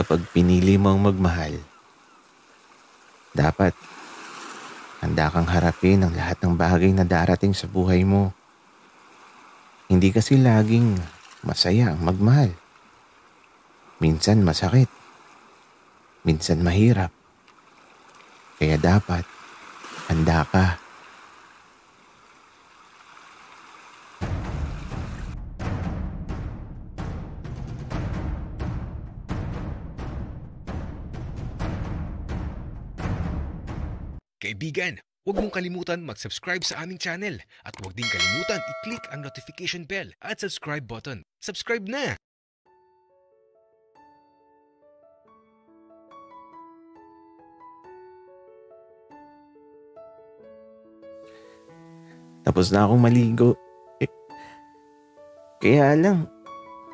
Kapag pinili mo ang magmahal, dapat handa kang harapin ang lahat ng bagay na darating sa buhay mo. Hindi kasi laging masaya ang magmahal. Minsan masakit, minsan mahirap. Kaya dapat handa ka. Kaibigan, huwag mong kalimutan mag-subscribe sa aming channel at huwag din kalimutan i-click ang notification bell at subscribe button. Subscribe na! Tapos na akong maligo. Eh, kaya lang,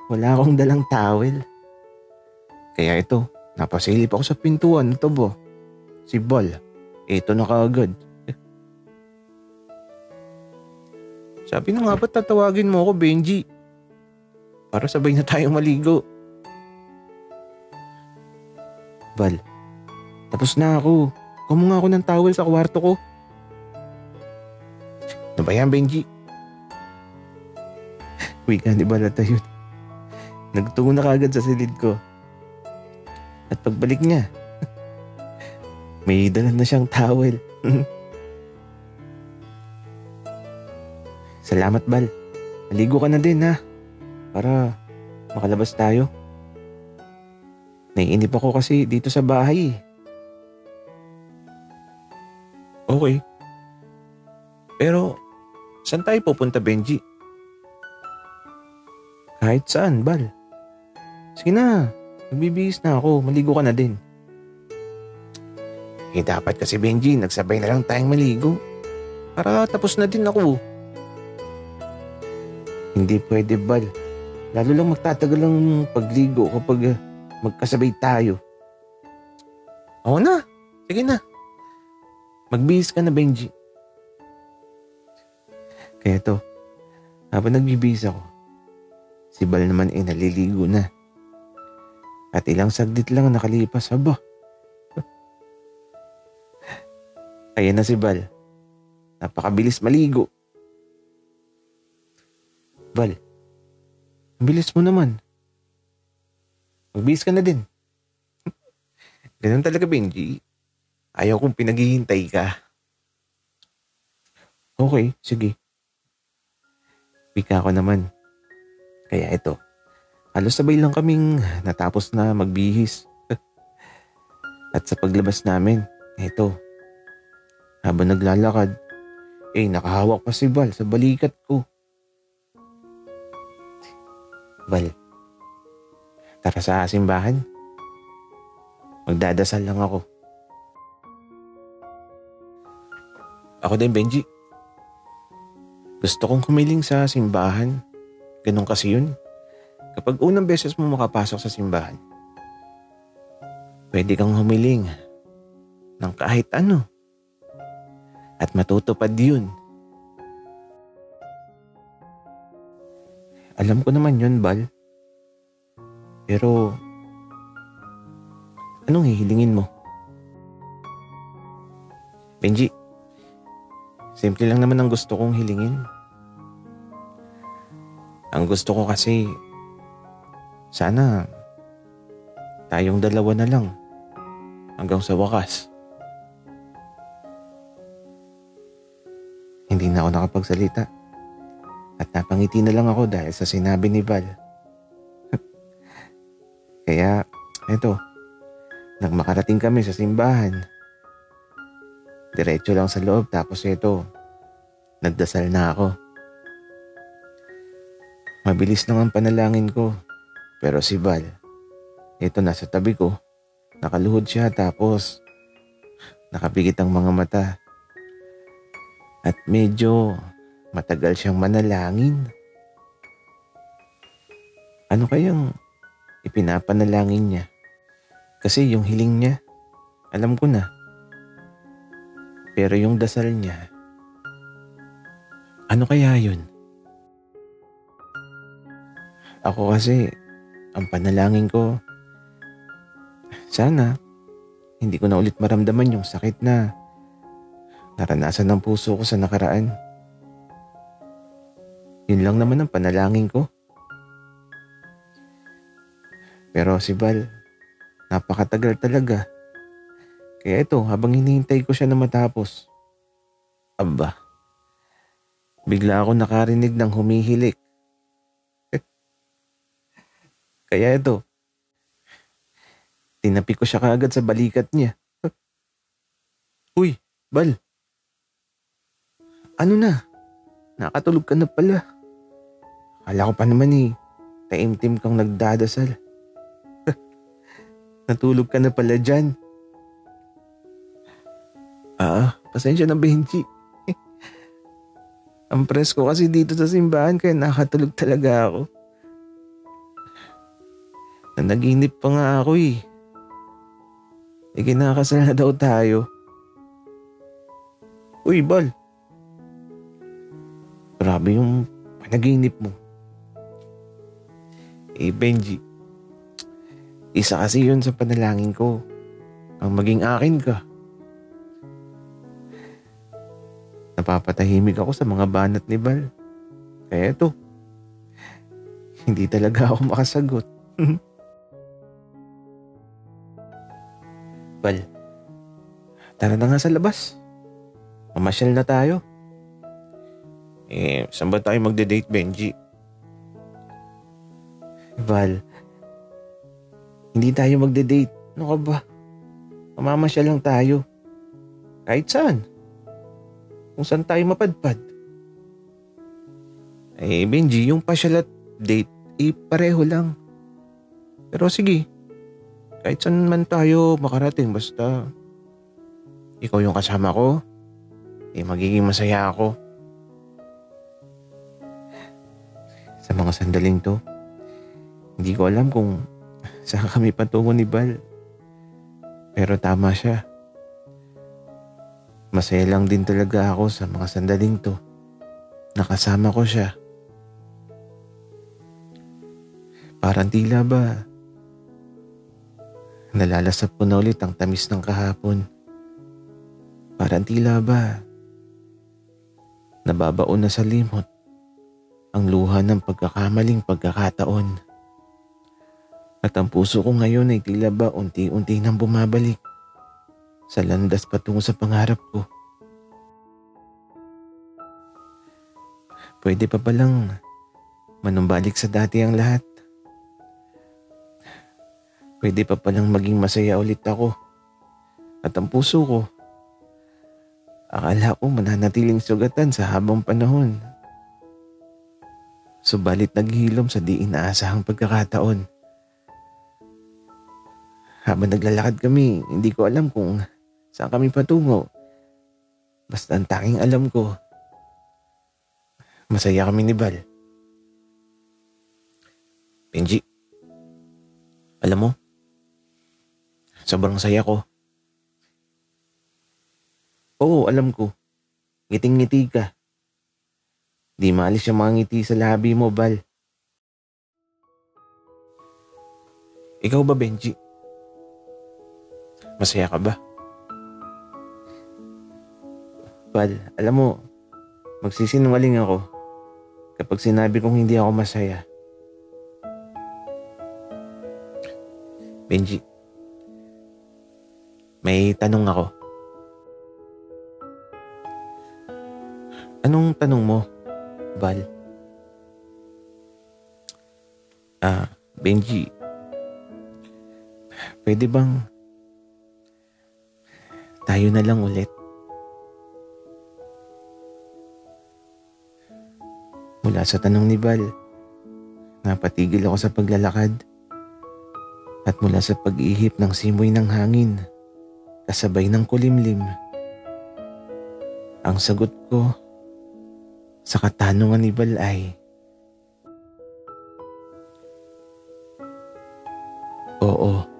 wala akong dalang towel. Kaya ito, napasilip ako sa pintuan. Ito bo, si Bal. Ito na kaagad. Sabi na nga ba't tatawagin mo ako, Benji? Para sabay na tayong maligo. Bal, tapos na ako. Kumuha ako ng towel sa kwarto ko. Ano ba yan, Benji? Wika ni Balata yun. Nagtungo na kaagad sa silid ko. At pagbalik niya, may dala na siyang towel. Salamat, Bal. Maligo ka na din, ha? Para makalabas tayo. Naiinip ako kasi dito sa bahay. Okay. Pero, saan tayo pupunta, Benji? Kahit saan, Bal. Sige na, nagbibihis na ako. Maligo ka na din. Eh dapat kasi, Benji, nagsabay na lang tayong maligo. Para tapos na din ako. Hindi pwede, Bal. Lalo lang magtatagal ang pagligo kapag magkasabay tayo. Oo na, sige na. Magbihis ka na, Benji. Kaya to, habang nagbibihis ako, si Bal naman naliligo na. At ilang saglit lang nakalipas, aba. Ayan na si Bal. Napakabilis maligo. Bal, ang bilis mo naman. Magbihis ka na din. Ganun talaga, Benji. Ayaw kong pinaghihintay ka. Okay, sige. Pika ko naman. Kaya ito, halos sabay lang kaming natapos na magbihis. At sa paglabas namin, ito, habang naglalakad, nakahawak pa si Bal sa balikat ko. Bal, tara sa simbahan. Magdadasal lang ako. Ako din, Benji. Gusto kong humiling sa simbahan. Ganun kasi yun. Kapag unang beses mo makapasok sa simbahan, pwede kang humiling ng kahit ano. At matutupad yun. Alam ko naman yun, Bal. Pero, anong hihilingin mo? Benji, simple lang naman ang gusto kong hilingin. Ang gusto ko kasi, sana tayong dalawa na lang hanggang sa wakas. Hindi na ako nakapagsalita. At napangiti na lang ako dahil sa sinabi ni Bal. Kaya, eto, nang makarating kami sa simbahan, diretso lang sa loob tapos eto, nagdasal na ako. Mabilis lang ang panalangin ko, pero si Bal, eto nasa tabi ko, nakaluhod siya tapos nakapikit ang mga mata. At medyo matagal siyang manalangin. Ano kayang ipinapanalangin niya? Kasi yung hiling niya, alam ko na. Pero yung dasal niya, ano kaya yun? Ako kasi, ang panalangin ko, Sana hindi ko na ulit maramdaman yung sakit na naranasan ng puso ko sa nakaraan. Yun lang naman ang panalangin ko. Pero si Val, napakatagal talaga. Kaya ito, habang hinihintay ko siya na matapos, aba, bigla ako nakarinig ng humihilik. Kaya ito, tinapi ko siya kaagad sa balikat niya. Uy, Val. Ano na? Nakatulog ka na pala. Akala ko pa naman taimtim kang nagdadasal. Natulog ka na pala dyan. Pasensya na Benji. Ang presko kasi dito sa simbahan kaya nakatulog talaga ako. Nanaginip pa nga ako kinakasal na daw tayo. Uy, Bal. Grabe yung panaginip mo. Benji. Isa kasi yun sa panalangin ko. Ang maging akin ka. Napapatahimik ako sa mga banat ni Bal. Kaya ito, hindi talaga ako makasagot. Bal, tara na nga sa labas. Mamasyal na tayo. Saan ba tayo magde-date, Benji? Val, hindi tayo magde-date. Ano ka ba? Mamamasyal lang tayo. Kahit saan. Kung saan tayo mapadpad. Benji, yung pasyal at date, pareho lang. Pero sige, kahit saan man tayo makarating, basta ikaw yung kasama ko, magiging masaya ako. Sa mga sandaling to, hindi ko alam kung saan kami patungo ni Bal. Pero tama siya. Masaya lang din talaga ako sa mga sandaling to. Nakasama ko siya. Parang tila ba nalalasap ko na ulit ang tamis ng kahapon. Parang tila ba nababaon na sa limot ang luha ng pagkakamaling pagkakataon. At ang puso ko ngayon ay tila ba unti-unti nang bumabalik sa landas patungo sa pangarap ko. Pwede pa palang manumbalik sa dati ang lahat. Pwede pa palang maging masaya ulit ako. At ang puso ko, akala ko mananatiling sugatan sa habang panahon. Subalit naghilom sa di inaasahang pagkakataon. Habang naglalakad kami, hindi ko alam kung saan kami patungo. Basta ang tanging alam ko, masaya kami ni Val. Benji, alam mo, sobrang saya ko. Oo, alam ko. Ngiting-ngiti ka. Di maalis yung mga ngiti sa labi mo, Val. Ikaw ba, Benji? Masaya ka ba? Val, alam mo, magsisinungaling ako kapag sinabi kong hindi ako masaya. Benji, may tanong ako. Anong tanong mo, Val? Benji, pwede bang tayo na lang ulit? Mula sa tanong ni Val, napatigil ako sa paglalakad at mula sa pag-ihip ng simoy ng hangin, kasabay ng kulimlim, ang sagot ko sa katanungan ni Val ay, oo.